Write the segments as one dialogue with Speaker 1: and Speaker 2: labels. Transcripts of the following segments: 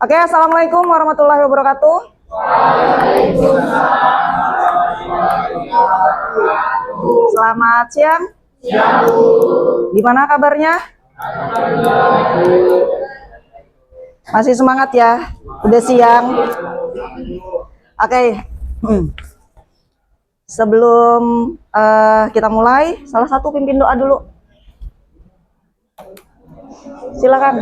Speaker 1: Oke, assalamualaikum warahmatullahi wabarakatuh. Selamat siang. Gimana kabarnya? Masih semangat ya? Udah siang. Oke. Sebelum kita mulai, salah satu pimpin doa dulu. Silakan.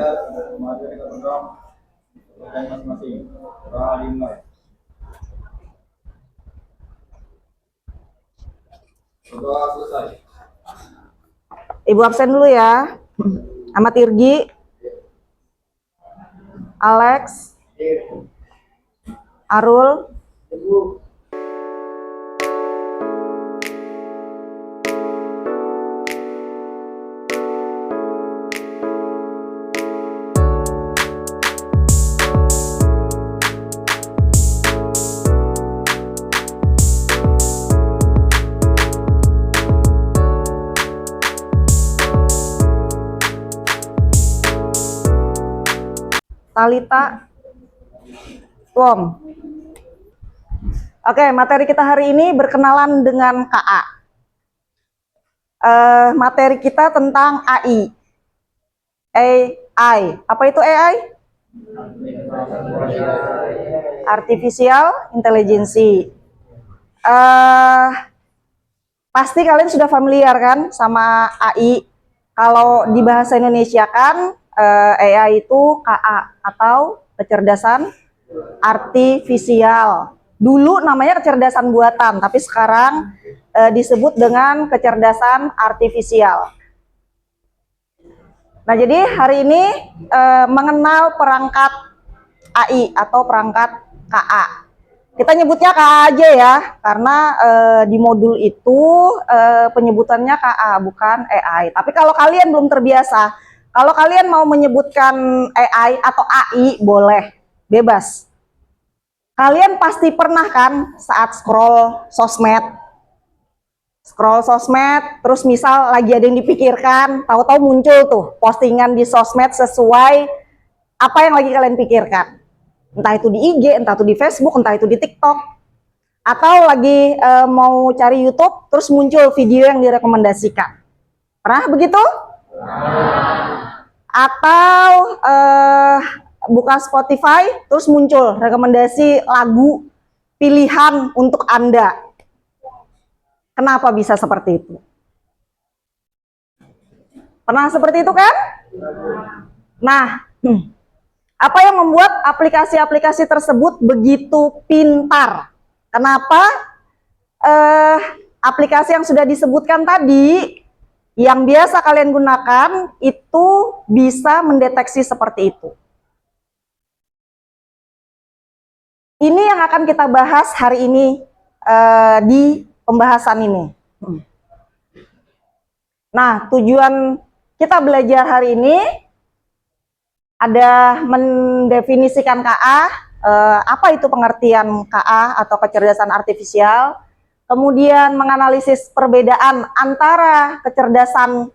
Speaker 1: Ibu absen dulu ya. Ahmad Irgi, Alex, Arul, Talita, Tuom. Oke, materi kita hari ini berkenalan dengan KA. Materi kita tentang AI. AI. Apa itu AI? Artificial Intelligence. Pasti kalian sudah familiar kan sama AI. Kalau di bahasa Indonesia kan AI itu KA atau kecerdasan artifisial. Dulu namanya kecerdasan buatan, tapi sekarang disebut dengan kecerdasan artifisial. Nah, jadi hari ini mengenal perangkat AI atau perangkat KA. Kita nyebutnya KA aja ya, karena di modul itu penyebutannya KA bukan AI. Tapi kalau kalian belum terbiasa, kalau kalian mau menyebutkan AI atau AI, boleh, bebas. Kalian pasti pernah kan saat scroll sosmed, terus misal lagi ada yang dipikirkan, tahu-tahu muncul tuh postingan di sosmed sesuai apa yang lagi kalian pikirkan. Entah itu di IG, entah itu di Facebook, entah itu di TikTok. Atau lagi mau cari YouTube, terus muncul video yang direkomendasikan. Pernah begitu? Atau buka Spotify terus muncul rekomendasi lagu pilihan untuk Anda. Kenapa bisa seperti itu? Pernah seperti itu kan? Nah, apa yang membuat aplikasi-aplikasi tersebut begitu pintar? Kenapa aplikasi yang sudah disebutkan tadi yang biasa kalian gunakan itu bisa mendeteksi seperti itu. Ini yang akan kita bahas hari ini di pembahasan ini. Nah, tujuan kita belajar hari ini ada mendefinisikan KA, apa itu pengertian KA atau kecerdasan artifisial, kemudian menganalisis perbedaan antara kecerdasan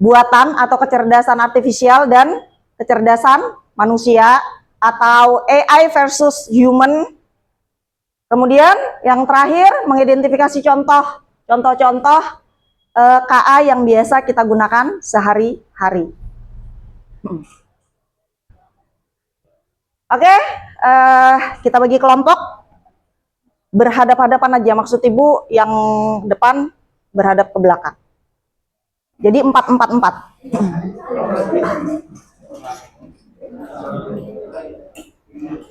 Speaker 1: buatan atau kecerdasan artifisial dan kecerdasan manusia atau AI versus human. Kemudian yang terakhir mengidentifikasi contoh-contoh KA yang biasa kita gunakan sehari-hari. Oke, kita bagi kelompok. Berhadap-hadapan aja, maksud ibu yang depan berhadap ke belakang. Jadi 4-4-4.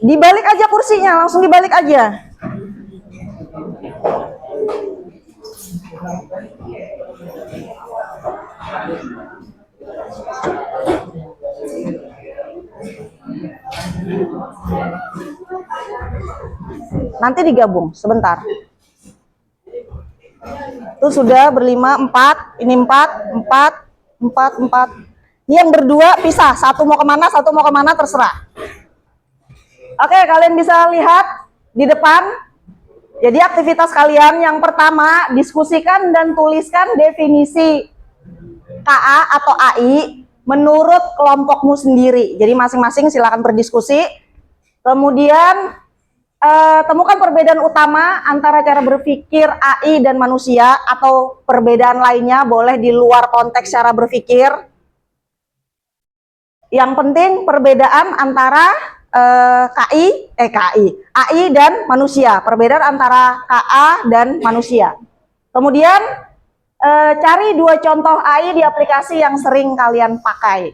Speaker 1: Dibalik aja kursinya, langsung dibalik aja. Nanti digabung sebentar. Itu sudah berlima, 4, ini 4. Ini yang berdua pisah, satu mau kemana, terserah. Oke, kalian bisa lihat di depan. Jadi aktivitas kalian yang pertama, diskusikan dan tuliskan definisi KA atau AI menurut kelompokmu sendiri. Jadi masing-masing silakan berdiskusi. Kemudian temukan perbedaan utama antara cara berpikir AI dan manusia, atau perbedaan lainnya boleh di luar konteks cara berpikir. Yang penting perbedaan antara AI dan manusia, perbedaan antara KA dan manusia. Kemudian cari 2 contoh AI di aplikasi yang sering kalian pakai.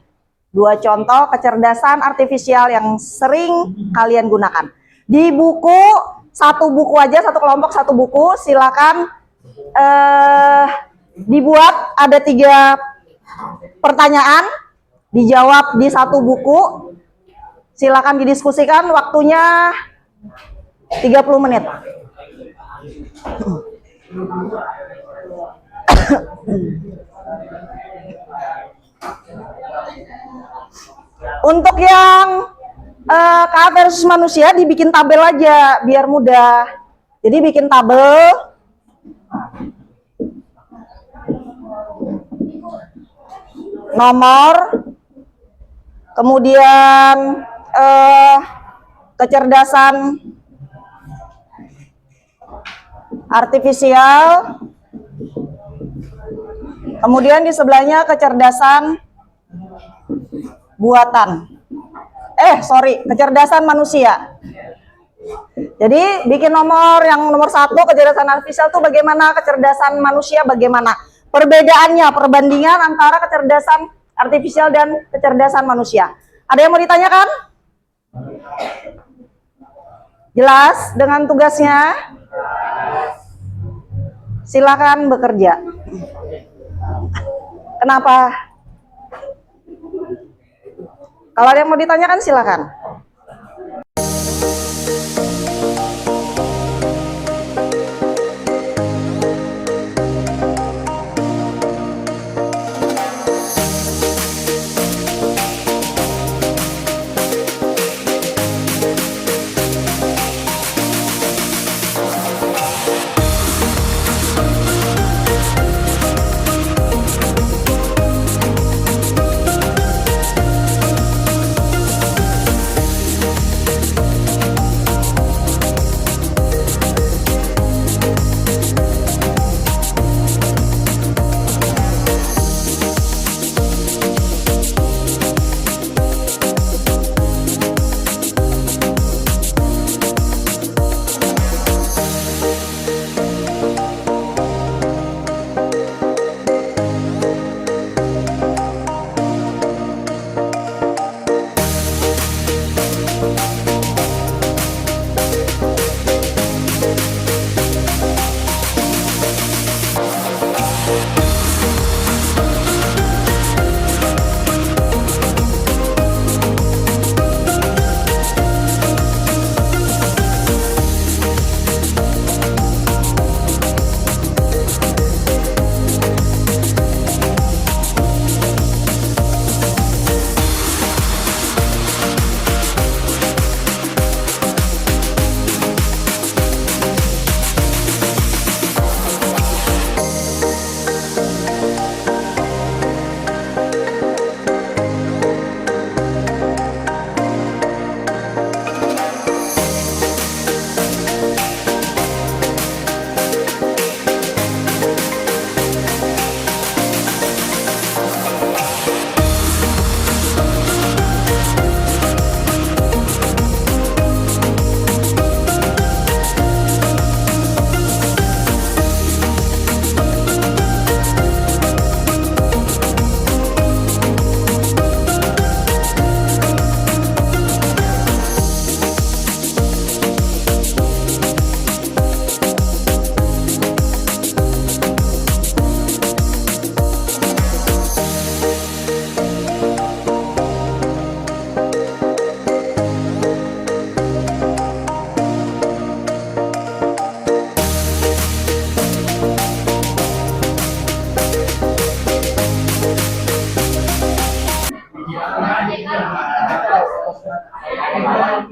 Speaker 1: 2 contoh kecerdasan artifisial yang sering kalian gunakan. Di buku, 1 buku aja, 1 kelompok 1 buku, silakan dibuat ada 3 pertanyaan, dijawab di 1 buku. Silakan didiskusikan, waktunya 30 menit. Untuk yang KA versus manusia dibikin tabel aja biar mudah. Jadi bikin tabel. Nomor, kemudian kecerdasan artifisial, kemudian di sebelahnya kecerdasan buatan. Kecerdasan manusia. Jadi bikin nomor yang nomor 1 kecerdasan artifisial itu bagaimana, kecerdasan manusia bagaimana. Perbedaannya, perbandingan antara kecerdasan artifisial dan kecerdasan manusia. Ada yang mau ditanyakan? Jelas dengan tugasnya? Silakan bekerja. Kenapa? Kalau ada yang mau ditanyakan silakan.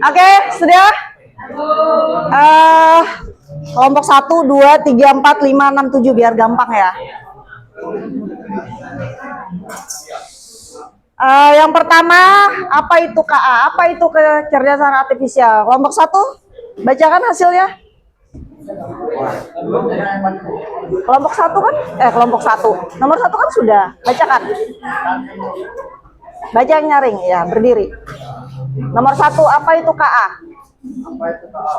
Speaker 1: Oke, sudah? Kelompok 1, 2, 3, 4, 5, 6, 7 biar gampang ya. Yang pertama, apa itu KA? Apa itu kecerdasan artifisial? Kelompok 1, bacakan hasilnya. Kelompok 1 kan? Kelompok 1. Nomor 1 kan sudah. Bacakan. Baca yang nyaring, ya, berdiri. Nomor 1, apa itu KA?
Speaker 2: Apa itu KA?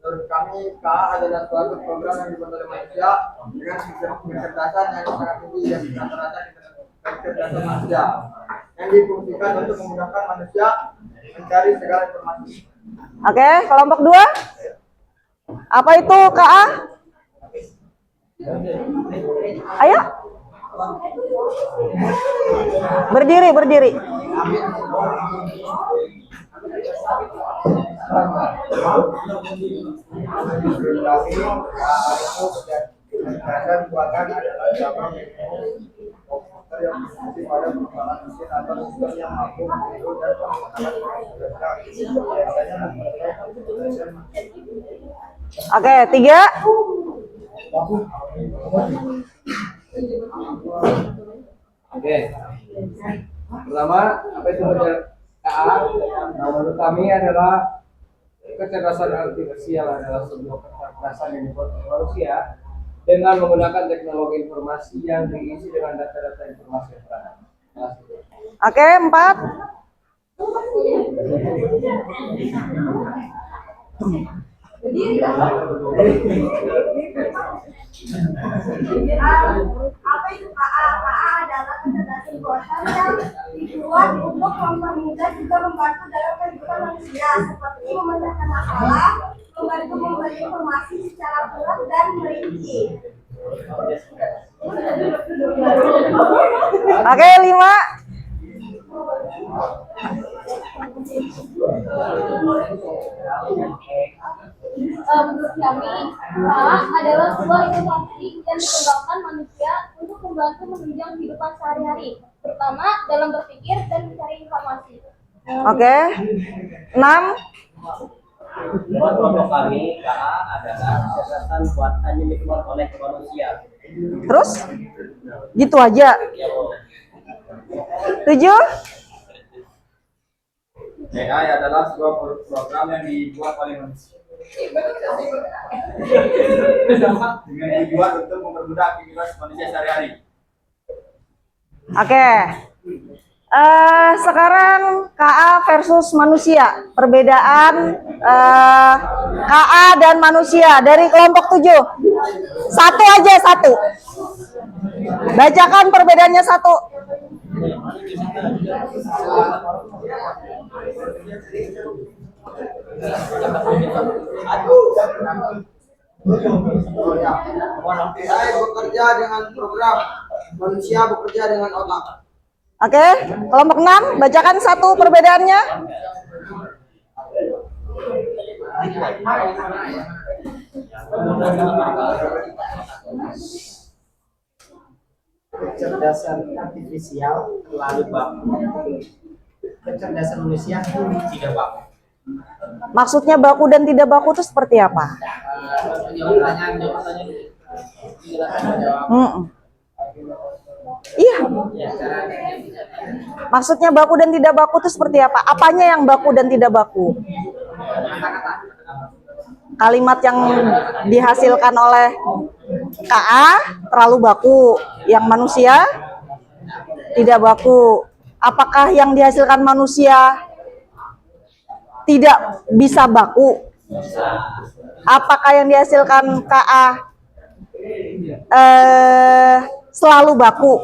Speaker 2: Menurut kami, KA adalah suatu program yang dibuat oleh manusia dengan kecerdasan yang sangat tinggi dan rata-rata kecerdasan manusia yang difungsikan untuk memudahkan manusia mencari segala informasi.
Speaker 1: Oke, kelompok 2. Apa itu KA? Ayo. Berdiri, berdiri.
Speaker 2: Buatan adalah cabang komputer yang berfungsi pada pengembangan mesin atau sistem yang mampu meniru dan
Speaker 1: Oke, 3.
Speaker 3: Oke. Pertama, apa itu KA? Nah, menurut kami adalah kecerdasan artifisial adalah sebuah kecerdasan yang dibuat oleh manusia dengan menggunakan teknologi informasi yang diisi dengan data-data informasi yang ada.
Speaker 1: Oke, 4.
Speaker 4: Apa itu KA? KA adalah kecerdasan buatan yang dibuat untuk mempermudah juga membantu dalam kehidupan manusia, seperti memecahkan masalah, membantu memberi informasi secara akurat dan merinci.
Speaker 1: Oke, 5.
Speaker 5: Menurut kami, KA adalah sebuah inovasi yang dikembangkan manusia untuk membantu menunjang kehidupan sehari-hari, terutama dalam berpikir dan mencari informasi.
Speaker 1: Oke. 6.
Speaker 6: Menurut kelompok kami, KA adalah kecerdasan buatan yang dibuat oleh manusia.
Speaker 1: Terus? Gitu aja. 7.
Speaker 2: AI adalah sebuah program yang dibuat oleh manusia dengan tujuan untuk mempermudah aktivitas manusia sehari-hari.
Speaker 1: Oke. Sekarang KA versus manusia. Perbedaan KA dan manusia dari kelompok 7. Satu aja, satu. Bacakan perbedaannya satu.
Speaker 2: AI bekerja dengan program, manusia bekerja dengan otak.
Speaker 1: Oke, kelompok 6, bacakan satu perbedaannya.
Speaker 6: Kecerdasan artifisial lalu baku. Kecerdasan manusia tidak baku.
Speaker 1: Maksudnya baku dan tidak baku itu seperti apa? Iya. Maksudnya baku dan tidak baku itu seperti apa? Apanya yang baku dan tidak baku? Kalimat yang dihasilkan oleh KA terlalu baku, yang manusia tidak baku. Apakah yang dihasilkan manusia tidak bisa baku? Apakah yang dihasilkan KA selalu baku?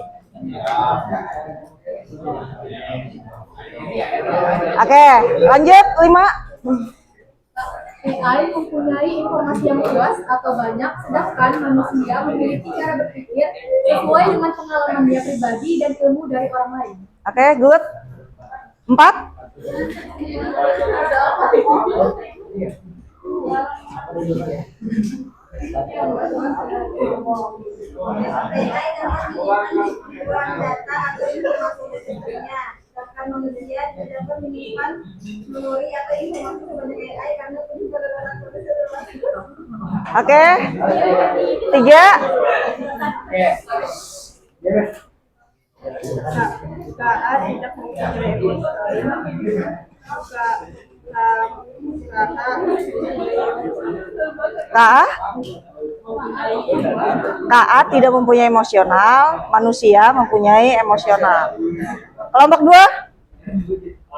Speaker 1: Oke, lanjut 5.
Speaker 5: AI mempunyai informasi yang luas atau banyak, sedangkan manusia memiliki cara berpikir sesuai dengan pengalaman dia pribadi dan ilmu dari orang lain.
Speaker 1: Oke, good. 4.
Speaker 4: AI dapat menyimpan data atau informasi sesungguhnya, sedangkan manusia tidak dapat menyimpan memori atau informasi sebanyak AI karena penyebaran data tersebut.
Speaker 1: Oke. 3.
Speaker 4: KA tidak mempunyai emosional.
Speaker 1: KA tidak mempunyai emosional, manusia mempunyai emosional. Kelompok 2?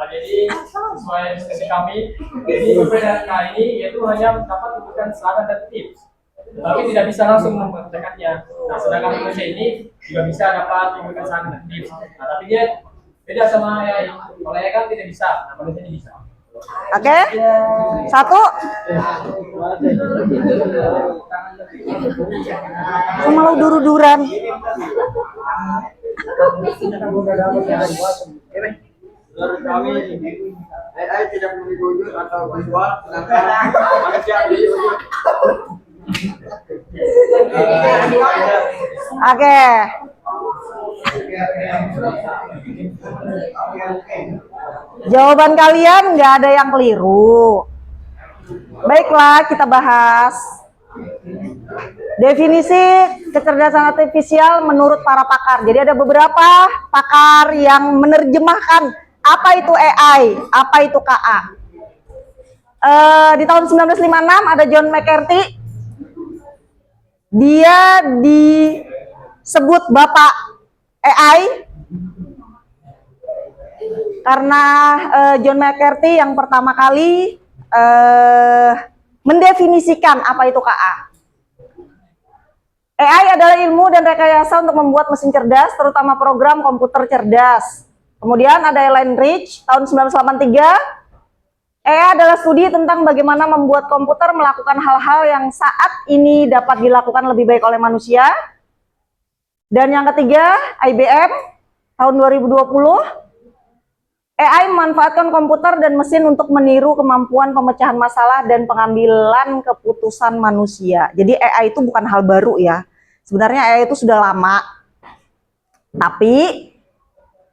Speaker 7: Jadi sesuai diskusi kami, jadi perbedaan K ini yaitu hanya dapat memberikan saran dan tips, tapi tidak bisa langsung mempraktekkannya. Nah, sedangkan manusia ini juga bisa dapat memberikan saran dan tips. Nah, tapi dia beda sama AI. Kalau AI kan tidak bisa, nah manusia ini bisa.
Speaker 1: Oke. 1. Malah dur-duran.
Speaker 2: Menurut kami, AI tidak memiliki wujud atau visual, sedangkan manusia memiliki wujud.
Speaker 1: Oke. Jawaban kalian nggak ada yang keliru. Baiklah, kita bahas. Definisi kecerdasan artifisial menurut para pakar. Jadi ada beberapa pakar yang menerjemahkan apa itu AI, apa itu KA. Di tahun 1956 ada John McCarthy. Dia disebut bapak AI karena John McCarthy yang pertama kali mendefinisikan apa itu KA. AI adalah ilmu dan rekayasa untuk membuat mesin cerdas, terutama program komputer cerdas. Kemudian ada Alan Rich tahun 1983. AI adalah studi tentang bagaimana membuat komputer melakukan hal-hal yang saat ini dapat dilakukan lebih baik oleh manusia. Dan yang ketiga, IBM tahun 2020. AI memanfaatkan komputer dan mesin untuk meniru kemampuan pemecahan masalah dan pengambilan keputusan manusia. Jadi AI itu bukan hal baru ya. Sebenarnya AI itu sudah lama. Tapi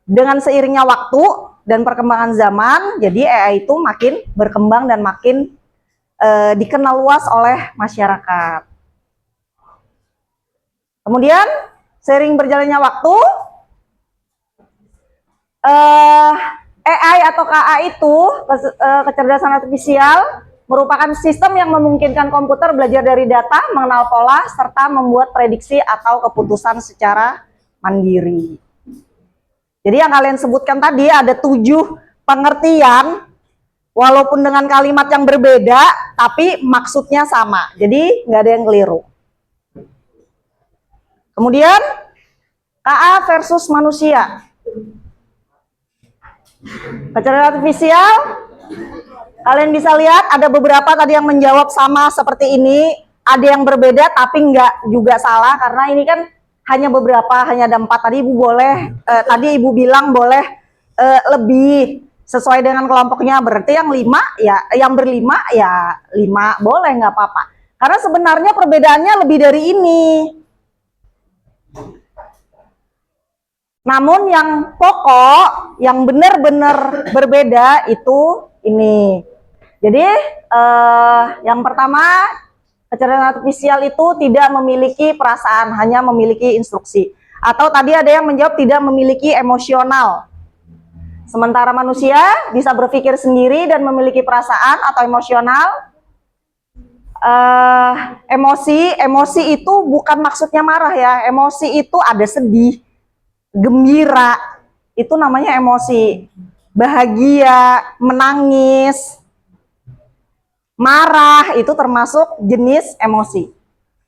Speaker 1: dengan seiringnya waktu dan perkembangan zaman, jadi AI itu makin berkembang dan makin dikenal luas oleh masyarakat. Kemudian seiring berjalannya waktu, AI atau KA itu kecerdasan artifisial merupakan sistem yang memungkinkan komputer belajar dari data, mengenal pola, serta membuat prediksi atau keputusan secara mandiri. Jadi yang kalian sebutkan tadi ada 7 pengertian, walaupun dengan kalimat yang berbeda, tapi maksudnya sama. Jadi nggak ada yang keliru. Kemudian KA versus manusia. Kecerdasan artifisial, kalian bisa lihat ada beberapa tadi yang menjawab sama seperti ini, ada yang berbeda tapi nggak juga salah karena ini kan hanya beberapa, hanya ada 4 tadi. Ibu boleh, tadi ibu bilang boleh lebih sesuai dengan kelompoknya, berarti yang 5 ya, yang berlima ya 5 boleh, nggak apa-apa. Karena sebenarnya perbedaannya lebih dari ini. Namun yang pokok, yang benar-benar berbeda itu ini. Jadi yang pertama, kecerdasan artifisial itu tidak memiliki perasaan, hanya memiliki instruksi. Atau tadi ada yang menjawab tidak memiliki emosional. Sementara manusia bisa berpikir sendiri dan memiliki perasaan atau emosional. Emosi itu bukan maksudnya marah ya. Emosi itu ada sedih, gembira, itu namanya emosi. Bahagia, menangis, marah, itu termasuk jenis emosi.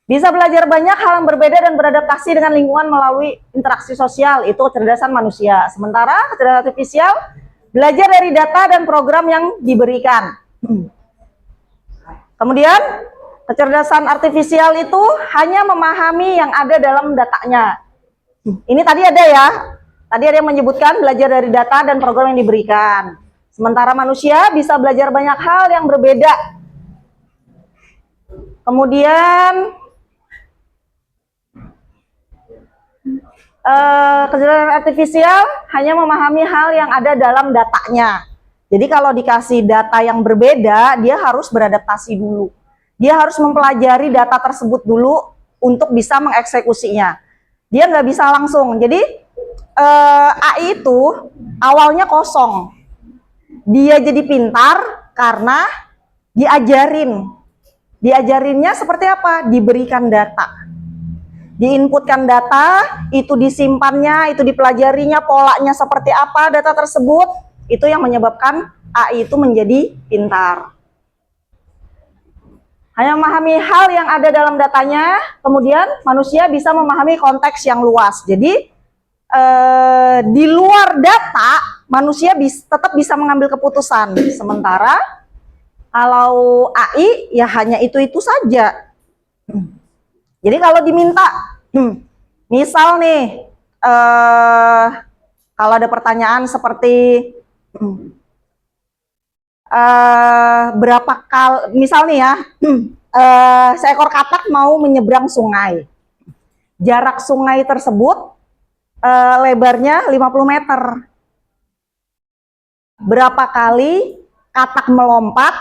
Speaker 1: Bisa belajar banyak hal yang berbeda dan beradaptasi dengan lingkungan melalui interaksi sosial, itu kecerdasan manusia. Sementara kecerdasan artifisial belajar dari data dan program yang diberikan. Kemudian kecerdasan artifisial itu hanya memahami yang ada dalam datanya. Ini tadi ada ya, tadi ada yang menyebutkan belajar dari data dan program yang diberikan. Sementara manusia bisa belajar banyak hal yang berbeda. Kemudian kecerdasan artifisial hanya memahami hal yang ada dalam datanya. Jadi kalau dikasih data yang berbeda, dia harus beradaptasi dulu. Dia harus mempelajari data tersebut dulu untuk bisa mengeksekusinya. Dia nggak bisa langsung. Jadi AI itu awalnya kosong. Dia jadi pintar karena diajarin. Diajarinnya seperti apa? Diberikan data. Diinputkan data, itu disimpannya, itu dipelajarinya, polanya seperti apa data tersebut, itu yang menyebabkan AI itu menjadi pintar. Hanya memahami hal yang ada dalam datanya, kemudian manusia bisa memahami konteks yang luas. Jadi di luar data, manusia tetap bisa mengambil keputusan. Sementara kalau AI ya hanya itu-itu saja. Jadi kalau diminta, misal nih, kalau ada pertanyaan seperti berapa kali, misal nih ya, seekor katak mau menyeberang sungai. Jarak sungai tersebut lebarnya 50 meter. Berapa kali katak melompat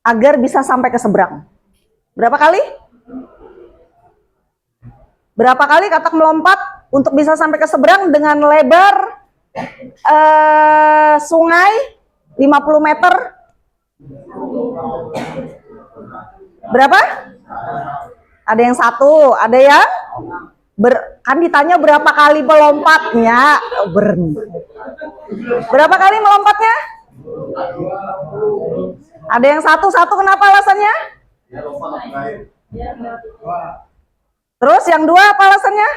Speaker 1: agar bisa sampai ke seberang? Berapa kali? Berapa kali katak melompat untuk bisa sampai ke seberang dengan lebar sungai 50 meter? Berapa? Ada yang 1, ada yang kan ditanya berapa kali melompatnya? Berapa kali melompatnya? Ada yang 1, kenapa alasannya? Terus yang 2 apa alasannya?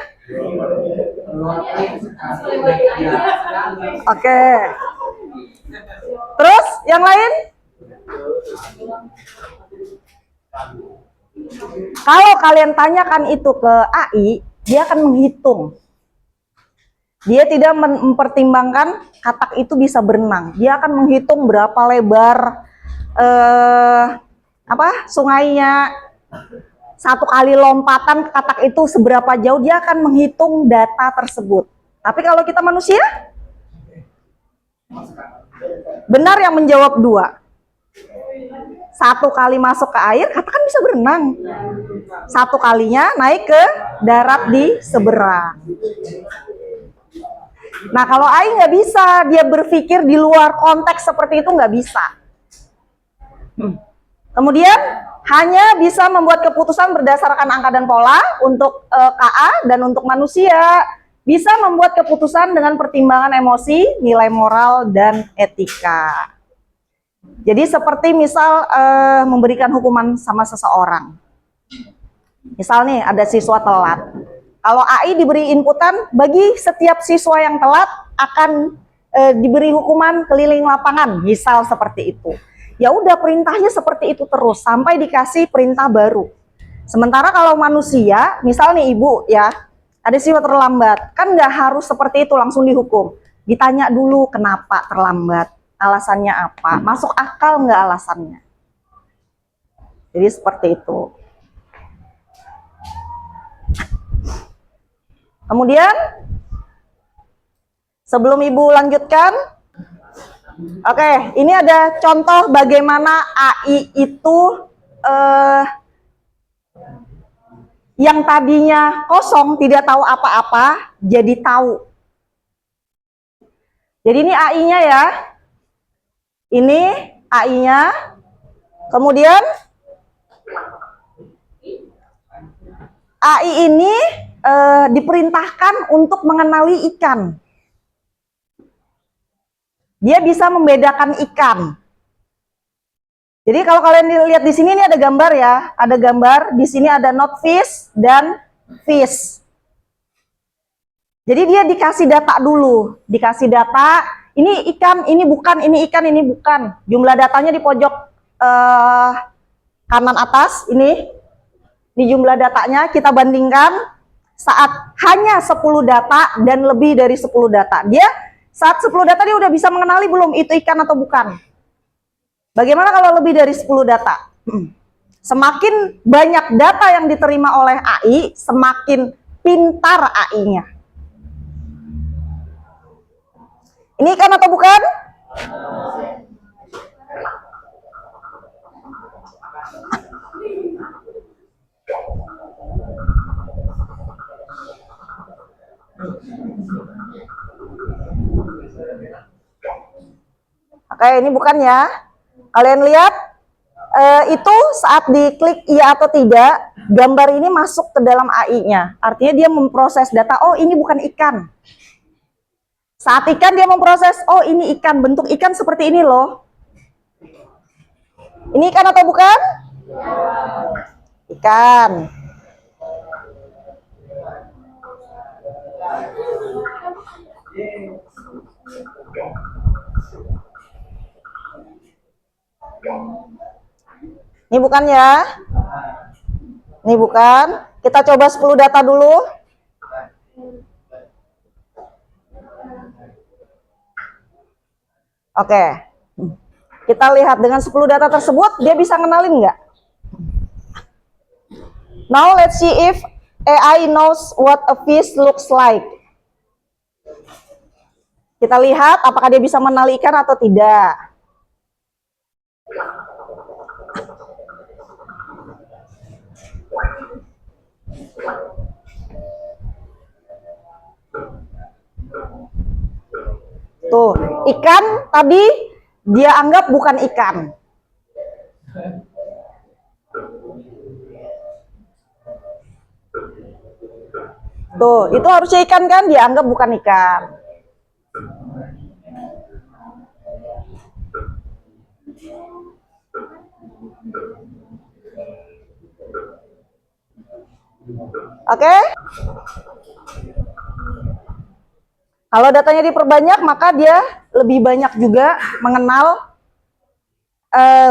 Speaker 1: Oke. Terus yang lain? Kalau kalian tanyakan itu ke AI, dia akan menghitung. Dia tidak mempertimbangkan katak itu bisa berenang. Dia akan menghitung berapa lebar sungainya. 1 kali lompatan katak itu seberapa jauh, dia akan menghitung data tersebut. Tapi kalau kita manusia, benar yang menjawab 2. 1 kali masuk ke air, katak kan bisa berenang. 1 kalinya naik ke darat di seberang. Nah kalau AI nggak bisa, dia berpikir di luar konteks seperti itu nggak bisa. Kemudian hanya bisa membuat keputusan berdasarkan angka dan pola untuk KA, dan untuk manusia bisa membuat keputusan dengan pertimbangan emosi, nilai moral, dan etika. Jadi seperti misal memberikan hukuman sama seseorang. Misal nih ada siswa telat. Kalau AI diberi inputan, bagi setiap siswa yang telat akan diberi hukuman keliling lapangan, misal seperti itu. Ya udah, perintahnya seperti itu terus sampai dikasih perintah baru. Sementara kalau manusia, misal nih ibu ya, ada siswa terlambat, kan nggak harus seperti itu langsung dihukum. Ditanya dulu kenapa terlambat, alasannya apa, masuk akal nggak alasannya. Jadi seperti itu. Kemudian sebelum ibu lanjutkan, oke, ini ada contoh bagaimana AI itu yang tadinya kosong, tidak tahu apa-apa, jadi tahu. Jadi ini AI-nya ya. Ini AI-nya. Kemudian AI ini diperintahkan untuk mengenali ikan. Dia bisa membedakan ikan. Jadi kalau kalian lihat di sini ini ada gambar ya, ada gambar di sini ada not fish dan fish. Jadi dia dikasih data dulu, dikasih data, ini ikan, ini bukan, ini ikan, ini bukan. Jumlah datanya di pojok kanan atas ini jumlah datanya, kita bandingkan saat hanya 10 data dan lebih dari 10 data. Dia saat 10 data dia udah bisa mengenali belum itu ikan atau bukan. Bagaimana kalau lebih dari 10 data? Semakin banyak data yang diterima oleh AI, semakin pintar AI-nya. Ini ikan atau bukan? Oke, ini bukan ya. Kalian lihat, itu saat diklik iya atau tidak, gambar ini masuk ke dalam AI-nya. Artinya dia memproses data, oh ini bukan ikan. Saat ikan dia memproses, oh ini ikan, bentuk ikan seperti ini loh. Ini ikan atau bukan? Ikan. Ini bukan ya? Ini bukan. Kita coba 10 data dulu. Oke. Kita lihat dengan 10 data tersebut, dia bisa ngenalin nggak? Now let's see if AI knows what a fish looks like. Kita lihat apakah dia bisa mengenali ikan atau tidak. Tuh, ikan tadi dia anggap bukan ikan. Tuh, itu harusnya ikan kan, dia anggap bukan ikan. Oke? Kalau datanya diperbanyak, maka dia lebih banyak juga mengenal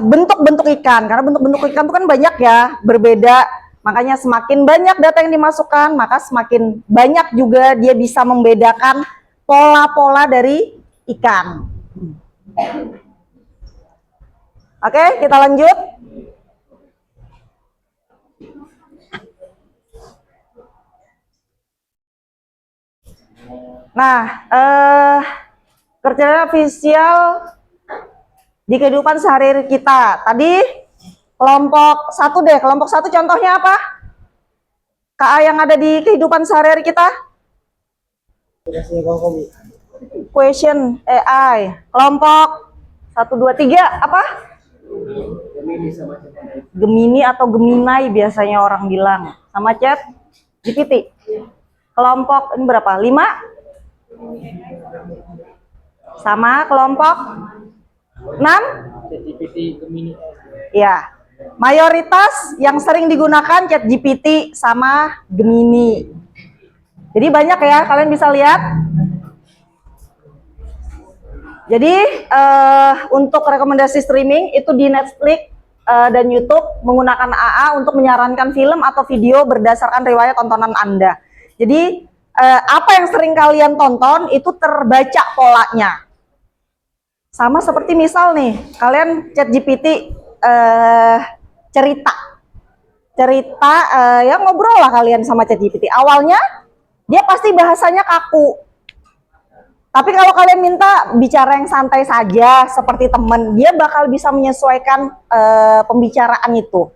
Speaker 1: bentuk-bentuk ikan. Karena bentuk-bentuk ikan itu kan banyak ya, berbeda. Makanya semakin banyak data yang dimasukkan, maka semakin banyak juga dia bisa membedakan pola-pola dari ikan. Oke, kita lanjut. Nah, kerja visual di kehidupan sehari-hari kita. Tadi kelompok 1 deh. Kelompok 1 contohnya apa? KA yang ada di kehidupan sehari-hari kita? Question AI. Kelompok 1, 2, 3 apa? Gemini atau Gemini biasanya orang bilang. Sama Chat GPT. Kelompok ini berapa? 5? Sama kelompok 6? Ya. Mayoritas yang sering digunakan Chat GPT sama Gemini. Jadi banyak ya, kalian bisa lihat. Jadi untuk rekomendasi streaming itu di Netflix dan YouTube menggunakan AA untuk menyarankan film atau video berdasarkan riwayat tontonan Anda. Jadi apa yang sering kalian tonton itu terbaca polanya. Sama seperti misal nih, kalian Chat GPT cerita ya ngobrol lah kalian sama Chat GPT. Awalnya dia pasti bahasanya kaku. Tapi kalau kalian minta bicara yang santai saja seperti teman, dia bakal bisa menyesuaikan pembicaraan itu.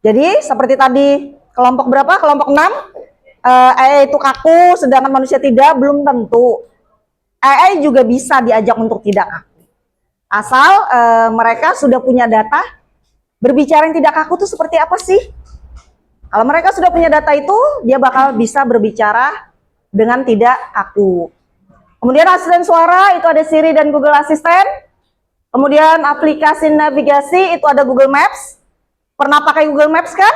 Speaker 1: Jadi seperti tadi kelompok berapa? Kelompok 6. AI itu kaku, sedangkan manusia tidak, belum tentu. AI juga bisa diajak untuk tidak kaku. Asal mereka sudah punya data, berbicara yang tidak kaku itu seperti apa sih? Kalau mereka sudah punya data itu, dia bakal bisa berbicara dengan tidak kaku. Kemudian asisten suara itu ada Siri dan Google Assistant. Kemudian aplikasi navigasi itu ada Google Maps. Pernah pakai Google Maps kan?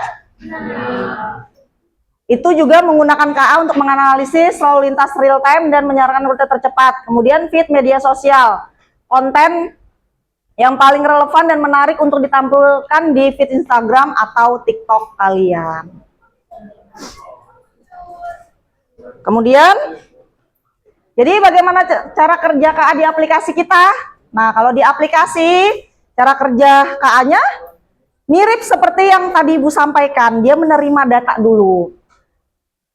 Speaker 1: Itu juga menggunakan KA untuk menganalisis lalu lintas real time dan menyarankan rute tercepat. Kemudian feed media sosial, konten yang paling relevan dan menarik untuk ditampilkan di feed Instagram atau TikTok kalian. Kemudian, jadi bagaimana cara kerja KA di aplikasi kita? Nah, kalau di aplikasi, cara kerja KA-nya mirip seperti yang tadi Ibu sampaikan. Dia menerima data dulu.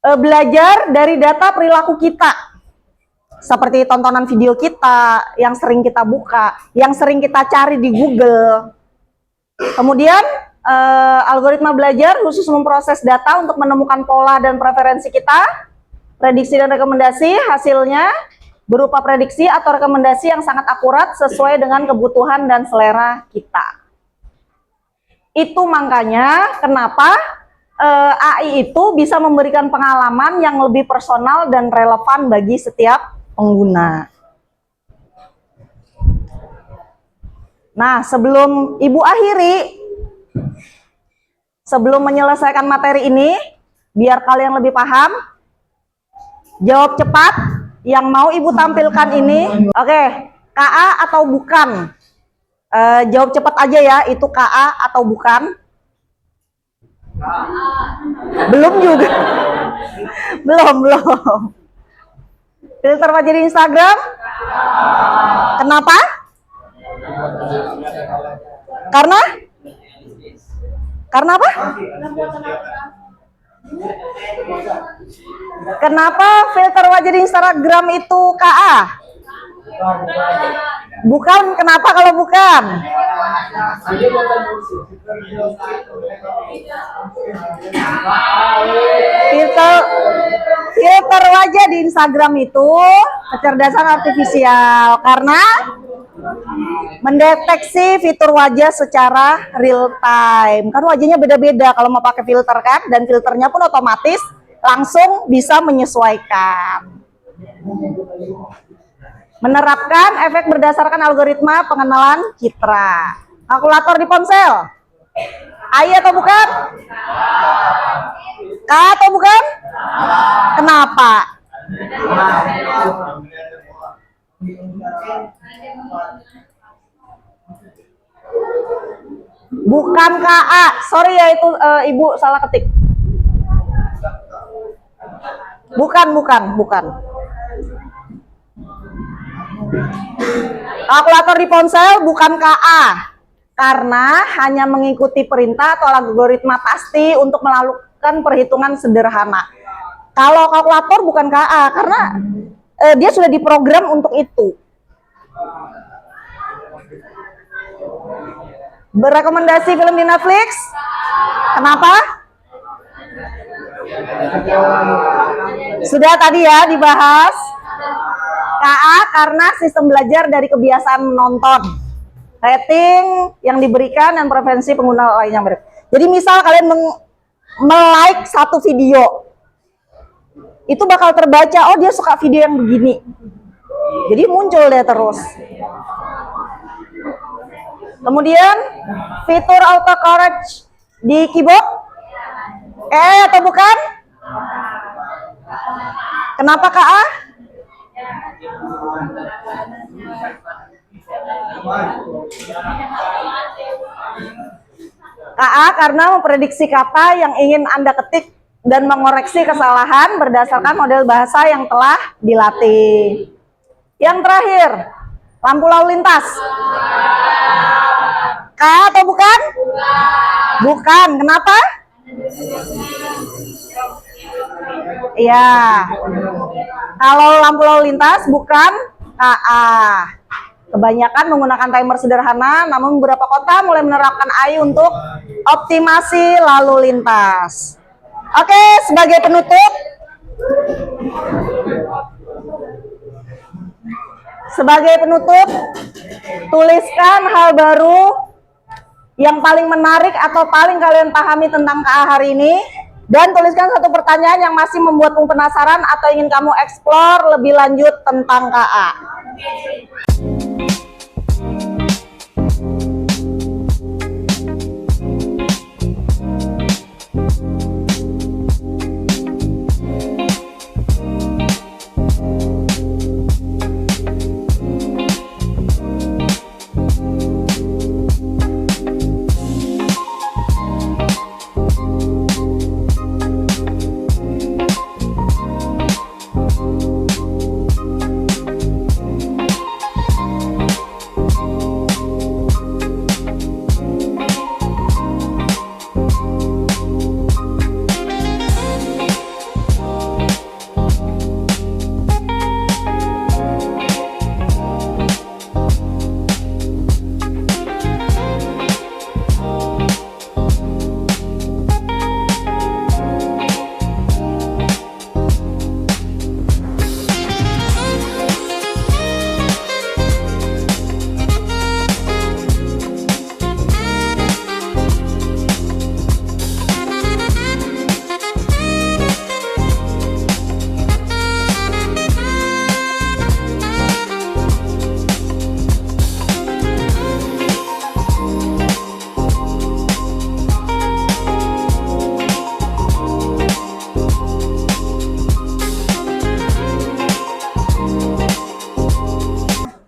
Speaker 1: Belajar dari data perilaku kita, seperti tontonan video kita yang sering kita buka, yang sering kita cari di Google. Kemudian algoritma belajar khusus memproses data untuk menemukan pola dan preferensi kita, prediksi dan rekomendasi hasilnya berupa prediksi atau rekomendasi yang sangat akurat sesuai dengan kebutuhan dan selera kita. Itu makanya kenapa AI itu bisa memberikan pengalaman yang lebih personal dan relevan bagi setiap pengguna. Nah, sebelum Ibu akhiri, sebelum menyelesaikan materi ini, biar kalian lebih paham, jawab cepat. Yang mau Ibu tampilkan ini, oke, KA atau bukan? Jawab cepat aja ya, itu KA atau bukan? Belum juga. belum. Filter wajah di Instagram? Kenapa? Karena apa? Kenapa filter wajah di Instagram itu KA? Bukan, kenapa kalau bukan? Filter wajah di Instagram itu kecerdasan artifisial karena mendeteksi fitur wajah secara real time. Kan wajahnya beda-beda kalau mau pakai filter kan, dan filternya pun otomatis langsung bisa menyesuaikan. Menerapkan efek berdasarkan algoritma pengenalan citra. Kalkulator di ponsel. AI atau bukan? K atau bukan? Kenapa? Bukan KA. Sorry ya, itu Ibu salah ketik. Bukan. Kalkulator di ponsel bukan KA. Karena hanya mengikuti perintah atau algoritma pasti untuk melakukan perhitungan sederhana. Kalau kalkulator bukan KA karena dia sudah diprogram untuk itu. Berekomendasi film di Netflix? Kenapa? Sudah tadi ya dibahas. KA karena sistem belajar dari kebiasaan menonton. Rating yang diberikan dan preferensi pengguna lainnya. Jadi misal kalian like satu video, itu bakal terbaca, oh dia suka video yang begini. Jadi muncul dia terus. Kemudian fitur autocorrect di keyboard, atau bukan? Kenapa KA? KA karena memprediksi kata yang ingin Anda ketik dan mengoreksi kesalahan berdasarkan model bahasa yang telah dilatih. Yang terakhir, lampu lalu lintas. KA atau bukan? Bukan. Kenapa? Iya. Kalau lampu lalu lintas bukan KA. Kebanyakan menggunakan timer sederhana, namun beberapa kota mulai menerapkan AI untuk optimasi lalu lintas. Oke, sebagai penutup, tuliskan hal baru yang paling menarik atau paling kalian pahami tentang KA hari ini, dan tuliskan satu pertanyaan yang masih membuatmu penasaran atau ingin kamu eksplor lebih lanjut tentang KA.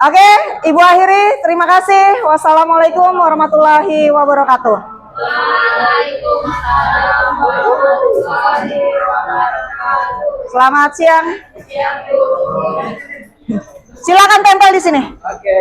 Speaker 1: Oke, Ibu akhiri. Terima kasih. Wassalamualaikum warahmatullahi wabarakatuh. Selamat siang. Silakan tempel di sini.
Speaker 3: Oke.